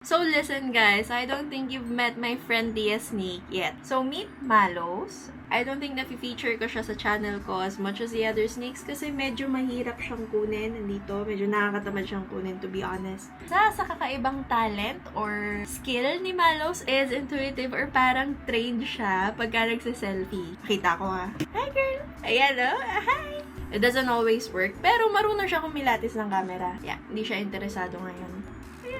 So listen guys, I don't think you've met my friend Dia Snake yet. So meet Malos. I don't think na-feature ko siya sa channel ko as much as the other snakes kasi medyo mahirap siyang kunin nandito. Medyo nakakatamad siyang kunin, to be honest. Sa kakaibang talent or skill ni Malos is intuitive or parang trained siya pagka nagsa-selfie. Kita ko ha. Hi girl! Ayan o. Hi! It doesn't always work, pero marunong siya kumilatis ng camera. Yeah, hindi siya interesado ngayon.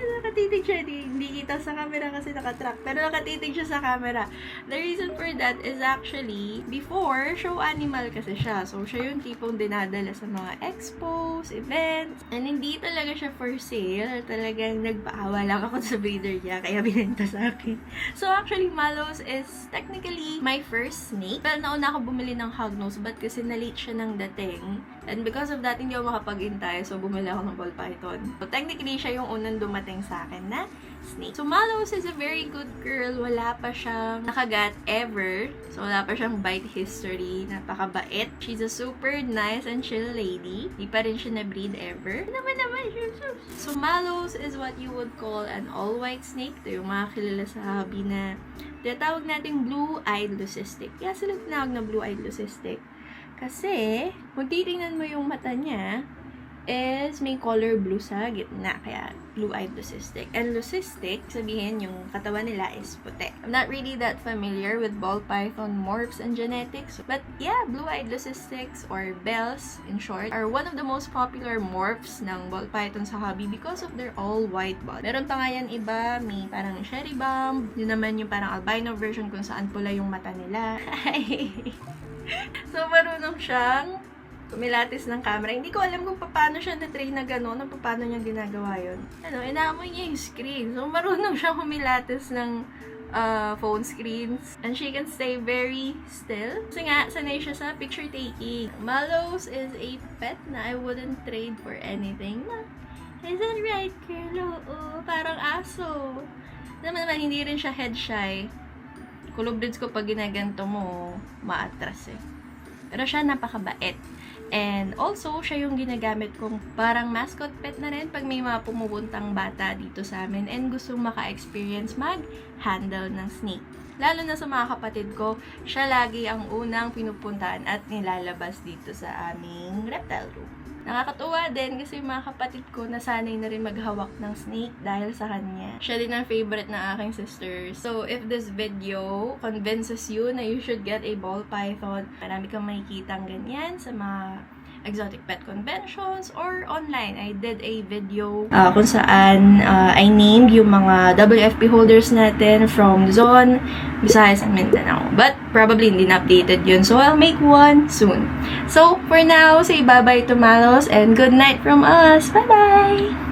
Nakatitig siya, hindi kita sa camera kasi nakatrack, pero nakatitig siya sa camera. The reason for that is actually, before, show animal kasi siya. So, siya yung tipong dinadala sa mga expos, events, and hindi talaga siya for sale. Talagang nagpaawa lang ako sa breeder niya, kaya binenta sa akin. So, actually, Malos is technically my first snake. Pero nauna ako bumili ng hognose, but kasi na-late siya ng dating. And because of that, hindi ako makapag-intay, so bumili ako ng ball python. So, technically, siya yung unang dumating sa akin na snake. So, Malos is a very good girl. Wala pa siyang nakagat ever. So, wala pa siyang bite history. Napakabait. She's a super nice and chill lady. Di pa rin siya na-breed ever. Naman. So, Malos is what you would call an all-white snake. Ito yung mga kilala sa hobby na tinatawag nating blue-eyed leucistic. Kaya sila tinawag na blue-eyed leucistic. Kasi, kung titingnan mo yung mata niya, is may color blue sa gitna. Kaya, blue-eyed leucistic. And leucistic, sabihin yung katawan nila is puti. I'm not really that familiar with ball python morphs and genetics. But yeah, blue-eyed leucistics or bells, in short, are one of the most popular morphs ng ball python sa hobby because of their all-white body. Meron pa nga yan iba, may parang cherry bomb. Yun naman yung parang albino version kung saan pula yung mata nila. So, marunong siyang kumilatis ng camera. Hindi ko alam kung paano siya na-train na gano'n, o paano niya ginagawa yun. Inaamoy niya yung screen. So, marunong siyang kumilatis ng phone screens. And she can stay very still. Kasi nga, sanay siya sa picture taking. Malos is a pet na I wouldn't trade for anything. Is that right, girl? Oo, parang aso. Naman, hindi rin siya head shy. Colubrids ko pag ginaganto mo, maatras eh. Pero siya napakabait. And also, siya yung ginagamit kong parang mascot pet na rin pag may mga pumupuntang bata dito sa amin and gustong maka-experience mag-handle ng snake. Lalo na sa mga kapatid ko, siya lagi ang unang pinupuntahan at nilalabas dito sa aming reptile room. Nakakatuwa din kasi mga kapatid ko nasanay na rin maghawak ng snake dahil sa kanya. Siya din ang favorite ng aking sister. So, if this video convinces you na you should get a ball python, marami kang makikitang ganyan sa mga exotic pet conventions or online. I did a video kung saan I named yung mga WFP holders natin from Luzon, Visayas, and Mindanao. But probably hindi na updated yun. So I'll make one soon. So for now, say bye-bye to Malos and good night from us. Bye-bye!